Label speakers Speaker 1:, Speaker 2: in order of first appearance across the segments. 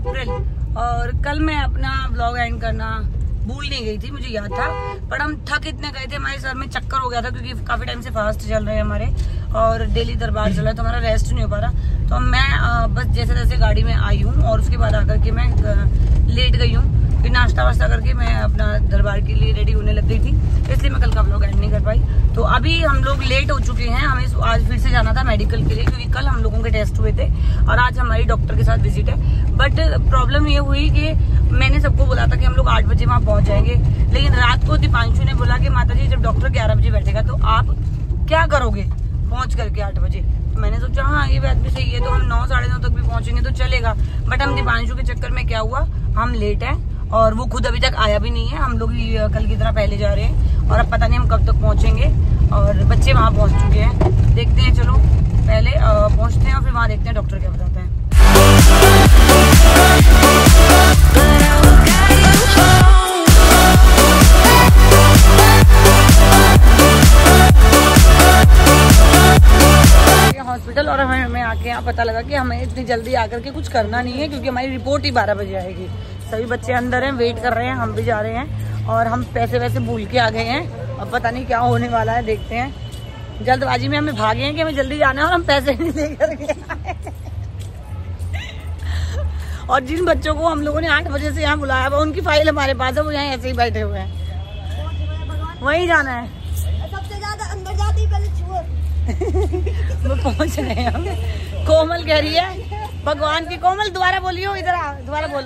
Speaker 1: अप्रैल। और कल मैं अपना ब्लॉग एंड करना भूल नहीं गई थी, मुझे याद था, पर हम थक इतने गए थे, हमारे सर में चक्कर हो गया था क्योंकि काफी टाइम से फास्ट चल रहे हैं हमारे और डेली दरबार चल रहा है, तो हमारा रेस्ट नहीं हो पा रहा। तो मैं बस जैसे जैसे गाड़ी में आई हूँ और उसके बाद आकर के मैं लेट गई हूँ, फिर नाश्ता वास्ता करके मैं अपना दरबार के लिए रेडी होने लग गई थी, इसलिए मैं कल का ब्लॉग एंड नहीं कर पाई। तो अभी हम लोग लेट हो चुके हैं, हमें आज फिर से जाना था मेडिकल के लिए क्योंकि कल हम लोगों के टेस्ट हुए थे और आज हमारी डॉक्टर के साथ विजिट है। बट प्रॉब्लम ये हुई कि मैंने सबको बोला था कि हम लोग 8 बजे वहाँ पहुंच जाएंगे, लेकिन रात को दीपांशु ने बोला कि माता जी जब डॉक्टर 11 बजे बैठेगा तो आप क्या करोगे पहुंच करके 8 बजे। तो मैंने सोचा हाँ ये बात भी सही है, तो हम 9 साढ़े 9 तक भी पहुंचेंगे तो चलेगा। बट हम दीपांशु के चक्कर में क्या हुआ, हम लेट हैं और वो खुद अभी तक आया भी नहीं है। हम लोग कल की तरह पहले जा रहे हैं और अब पता नहीं हम कब तक पहुंचेंगे और बच्चे वहां पहुंच चुके हैं। देखते हैं, चलो पहले पहुंचते हैं और फिर वहां देखते हैं डॉक्टर क्या बताते हैं। हॉस्पिटल और हमें आके यहाँ पता लगा कि हमें इतनी जल्दी आकर के कुछ करना नहीं है क्योंकि हमारी रिपोर्ट ही 12 बजे आएगी। सभी बच्चे अंदर हैं, वेट कर रहे हैं, हम भी जा रहे हैं और हम पैसे वैसे भूल के आ गए हैं। अब पता नहीं क्या होने वाला है, देखते हैं। जल्दबाजी में हमें भागे हैं कि हमें जल्दी जाना है और हम पैसे नहीं लेकर के आए। और जिन बच्चों को हम लोगों ने 8 बजे से यहाँ बुलाया हुआ उनकी फाइल हमारे पास है, वो यहाँ ऐसे ही बैठे हुए हैं, वहीं जाना है।
Speaker 2: सबसे ज्यादा अंदर जाते ही पहले
Speaker 1: वो पहुंच रहे हैं हम। कोमल कह रही है भगवान की, कोमल दोबारा बोलियो, इधर आ, दोबारा बोल।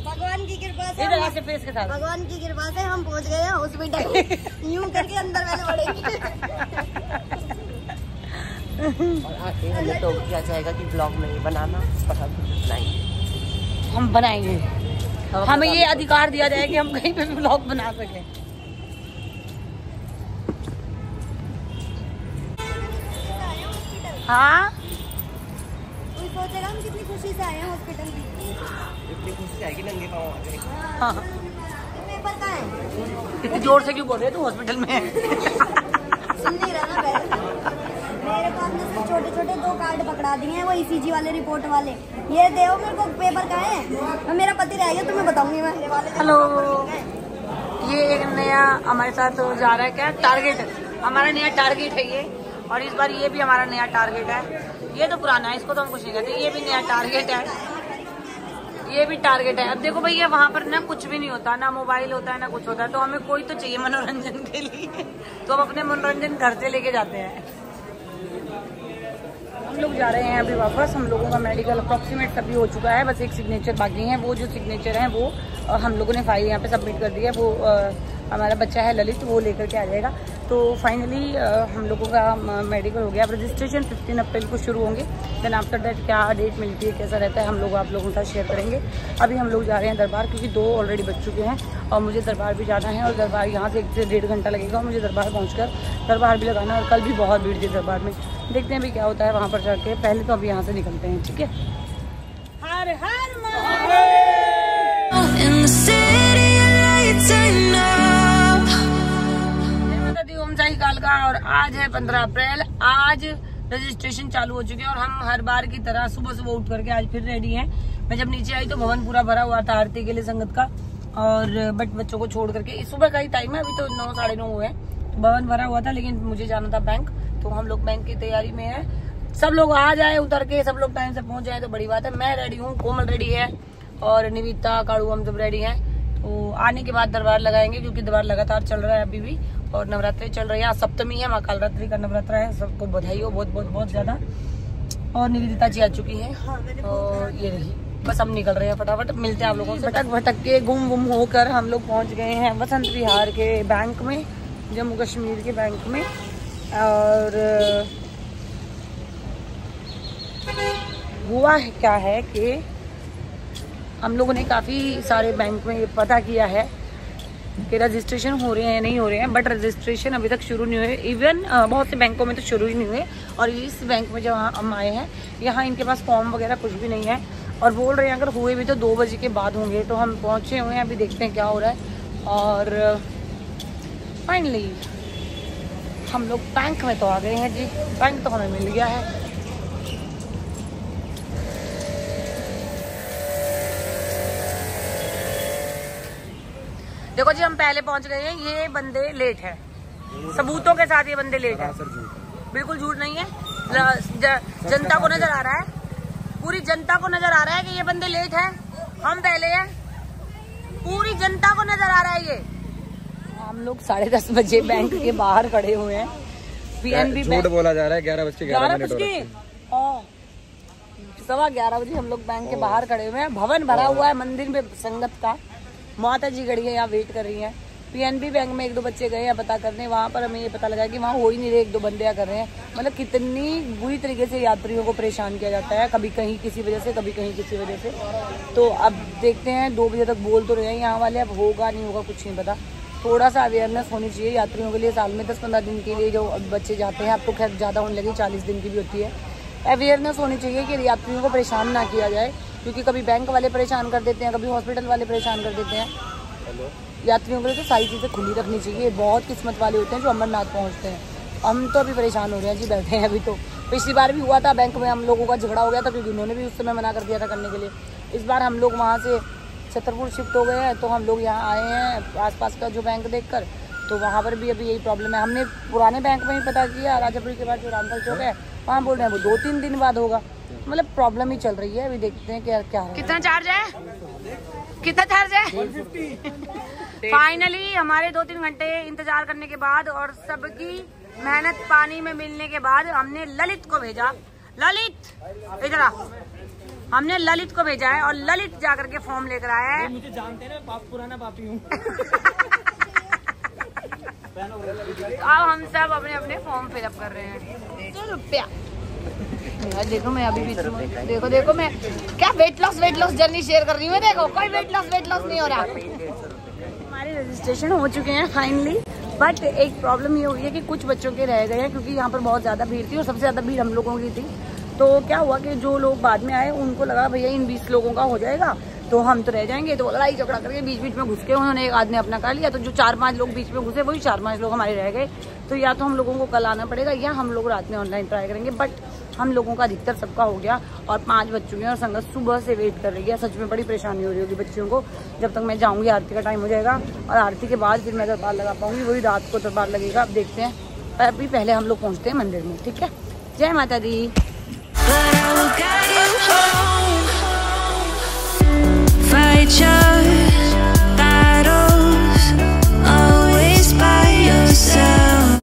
Speaker 2: भगवान की कृपा से
Speaker 1: इधर ऐसे फेस के साथ,
Speaker 2: भगवान की कृपा से हम पहुंच गए हैं हॉस्पिटल। यूं करके अंदर वाले बढ़ेंगे।
Speaker 3: और आके हमें तो किया जाएगा कि ब्लॉग नहीं बनाना और हम बनाएंगे,
Speaker 1: हम बनाएंगे। हमें ये अधिकार दिया जाए कि हम कहीं पे भी ब्लॉग बना सकें। हाँ
Speaker 2: कोई सोचेगा हम कितनी खुशी से आए हैं हॉस्पिटल में।
Speaker 3: इतनी खुशी आएगी नंगे पाँव आ गए।
Speaker 1: हाँ
Speaker 2: पेपर कहाँ है?
Speaker 1: इतनी जोर से क्यों बोल रहे तू हॉस्पिटल में है?
Speaker 2: सुन नहीं रहा ना पहले। मेरे पास में सिर्फ छोटे छोटे 2 कार्ड पकड़ा दिए हैं, वो ECG वाले रिपोर्ट वाले। ये दो मेरे को, पेपर कहाँ है? मेरा पति रह गया, तुम्हें बताऊंगी मैं।
Speaker 1: हेलो, ये एक नया हमारे साथ जा रहा है, क्या टारगेट, हमारा नया टारगेट है ये। और इस बार ये भी हमारा नया टारगेट है। ये तो पुराना है, इसको तो हम कुछ नहीं कहते, ये भी नया टारगेट है, ये भी टारगेट है। अब देखो भैया वहाँ पर ना कुछ भी नहीं होता, ना मोबाइल होता है ना कुछ होता है, तो हमें कोई तो चाहिए मनोरंजन के लिए, तो हम अपने मनोरंजन घर से लेके जाते हैं। हम लोग जा रहे हैं अभी वापस, हम लोगों का मेडिकल अप्रॉक्सीमेट सभी हो चुका है, बस एक सिग्नेचर बाकी है। वो जो सिग्नेचर है वो हम लोगों ने फाइल यहाँ पे सबमिट कर दी है, वो हमारा बच्चा है ललित, वो लेकर के आ जाएगा। तो फाइनली हम लोगों का मेडिकल हो गया। अब रजिस्ट्रेशन 15 अप्रैल को शुरू होंगे, देन आफ्टर दैट क्या डेट मिलती है, कैसा रहता है, हम लोग आप लोगों के साथ शेयर करेंगे। अभी हम लोग जा रहे हैं दरबार क्योंकि 2 ऑलरेडी बज चुके हैं और मुझे दरबार भी जाना है और दरबार यहाँ से 1 से 1.5 घंटा लगेगा और मुझे दरबार पहुँचकर दरबार भी लगाना है। और कल भी बहुत भीड़ थी दरबार में, देखते हैं अभी क्या होता है वहाँ पर जाके। पहले तो अभी यहाँ से निकलते हैं, ठीक है। हर हर ओम साई काल का। और आज है 15 अप्रैल, आज रजिस्ट्रेशन चालू हो चुके हैं और हम हर बार की तरह सुबह सुबह उठ करके आज फिर रेडी हैं। मैं जब नीचे आई तो भवन पूरा भरा हुआ था आरती के लिए संगत का, और बट बच्चों को छोड़ करके, इस सुबह का ही टाइम है, अभी तो 9 साढ़े 9 हुए हैं, तो भवन भरा हुआ था, लेकिन मुझे जाना था बैंक, तो हम लोग बैंक की तैयारी में है। सब लोग आ जाए उतर के, सब लोग टाइम से पहुंच जाए तो बड़ी बात है। मैं रेडी हूँ, कोमल रेडी है और निविता काड़ू हम सब रेडी हैं। तो आने के बाद दरबार लगाएंगे क्योंकि दरबार लगातार चल रहा है अभी भी, और नवरात्रि चल रही है। आज सप्तमी है, माँ कालरात्रि का नवरात्र है, सबको बधाई हो बहुत बहुत बहुत ज्यादा। और निवेदिता जी आ चुकी है और ये रही, बस हम निकल रहे हैं फटाफट, मिलते हैं आप लोगों से। भटक भटक के गुम होकर हम लोग पहुंच गए हैं बसंत विहार के बैंक में, जम्मू कश्मीर के बैंक में। और हुआ है क्या है कि हम लोगों ने काफ़ी सारे बैंक में ये पता किया है कि रजिस्ट्रेशन हो रहे हैं नहीं हो रहे हैं, बट रजिस्ट्रेशन अभी तक शुरू नहीं हुए। इवन बहुत से बैंकों में तो शुरू ही नहीं हुए, और इस बैंक में जब हम आए हैं यहाँ इनके पास फॉर्म वगैरह कुछ भी नहीं है, और बोल रहे हैं अगर हुए भी तो 2 बजे के बाद होंगे। तो हम पहुँचे हुए हैं, अभी देखते हैं क्या हो रहा है। और फाइनली हम लोग बैंक में तो आ गए हैं जी, बैंक तो हमें मिल गया है। देखो जी हम पहले पहुंच गए हैं, ये बंदे लेट है, सबूतों के साथ ये बंदे लेट है, बिल्कुल झूठ नहीं है। जनता को नजर आ रहा है, पूरी जनता को नजर आ रहा है कि ये बंदे लेट है, हम पहले हैं, पूरी जनता को नजर आ रहा है ये। हम लोग 10:30 बजे बैंक के बाहर खड़े हुए हैं। PNB
Speaker 4: झूठ बोला जा रहा है, 11 बज के 11 मिनट हो रहे हैं।
Speaker 1: 11:15 बजे हम लोग बैंक के बाहर खड़े हुए हैं। भवन भरा हुआ है मंदिर में संगत का, माता जी खड़ी है यहाँ वेट कर रही हैं। PNB बैंक में 1-2 बच्चे गए हैं पता करने, वहाँ पर हमें ये पता लगा कि वहाँ हो ही नहीं रहे, 1-2 बंदे कर रहे हैं। मतलब कितनी बुरी तरीके से यात्रियों को परेशान किया जाता है, कभी कहीं किसी वजह से, कभी कहीं किसी वजह से। तो अब देखते हैं, 2 बजे तक बोल तो रहे हैं यहाँ वाले, अब होगा नहीं होगा कुछ नहीं पता। थोड़ा सा अवेयरनेस होनी चाहिए यात्रियों के लिए। साल में 10-15 दिन के लिए जो बच्चे जाते हैं, अब तो खैर ज़्यादा होने लगी, 40 दिन की भी होती है। अवेयरनेस होनी चाहिए कि यात्रियों को परेशान ना किया जाए, क्योंकि कभी बैंक वाले परेशान कर देते हैं, कभी हॉस्पिटल वाले परेशान कर देते हैं। यात्रियों के लिए तो सारी चीज़ें खुली रखनी चाहिए। बहुत किस्मत वाले होते हैं जो अमरनाथ पहुंचते हैं। हम तो अभी परेशान हो रहे हैं जी, बैठे हैं अभी। तो पिछली बार भी हुआ था बैंक में, हम लोगों का झगड़ा हो गया था, क्योंकि उन्होंने भी उस समय मना कर दिया था करने के लिए। इस बार हम लोग वहाँ से छतरपुर शिफ्ट हो गए हैं, तो हम लोग यहाँ आए हैं आसपास का जो बैंक देखकर। तो वहाँ पर भी अभी यही प्रॉब्लम है। हमने पुराने बैंक में ही पता किया, राजापुरी के बाद जो रामपाल चौक है वहाँ बोल रहे हैं वो 2-3 दिन बाद होगा। मतलब प्रॉब्लम ही चल रही है। अभी देखते हैं क्या क्या है। कितना चार्ज है, कितना चार्ज है? फाइनली हमारे 2-3 घंटे इंतजार करने के बाद और सबकी मेहनत पानी में मिलने के बाद हमने ललित को भेजा। ललित इधर आ, हमने ललित को भेजा है और ललित जाकर के फॉर्म लेकर आया है।
Speaker 5: मुझे जानते हैं ना, पुराना पापी हूँ।
Speaker 1: अब हम सब अपने अपने फॉर्म फिलअप कर रहे हैं। 2 रुपया देखो, मैं अभी भी देखो मैं क्या वेट लॉस जर्नी शेयर कर रही हूँ। देखो कोई वेट लॉस नहीं हो रहा। हमारे रजिस्ट्रेशन हो चुके हैं फाइनली, बट एक प्रॉब्लम ये हुई है कि कुछ बच्चों के रह गए हैं, क्योंकि यहाँ पर बहुत ज्यादा भीड़ थी और सबसे ज्यादा भीड़ हम लोगों की थी। तो क्या हुआ कि जो लोग बाद में आए उनको लगा भैया इन 20 लोगों का हो जाएगा तो हम तो रह जाएंगे। तो लड़ाई झगड़ा करके बीच में घुस के उन्होंने एक आदमी अपना कर लिया। तो जो 4-5 लोग बीच में घुसे वही 4-5 लोग हमारे रह गए। तो या तो हम लोगों को कल आना पड़ेगा या हम लोग रात में ऑनलाइन ट्राई करेंगे। बट हम लोगों का अधिकतर सबका हो गया और 5 बज चुके हैं और संगत सुबह से वेट कर रही है। सच में बड़ी परेशानी हो रही होगी बच्चियों को। जब तक मैं जाऊंगी आरती का टाइम हो जाएगा और आरती के बाद फिर मैं दरबार लगा पाऊंगी, वही रात को दरबार लगेगा। अब देखते हैं, अभी पहले हम लोग पहुंचते हैं मंदिर में। ठीक है, जय माता दी।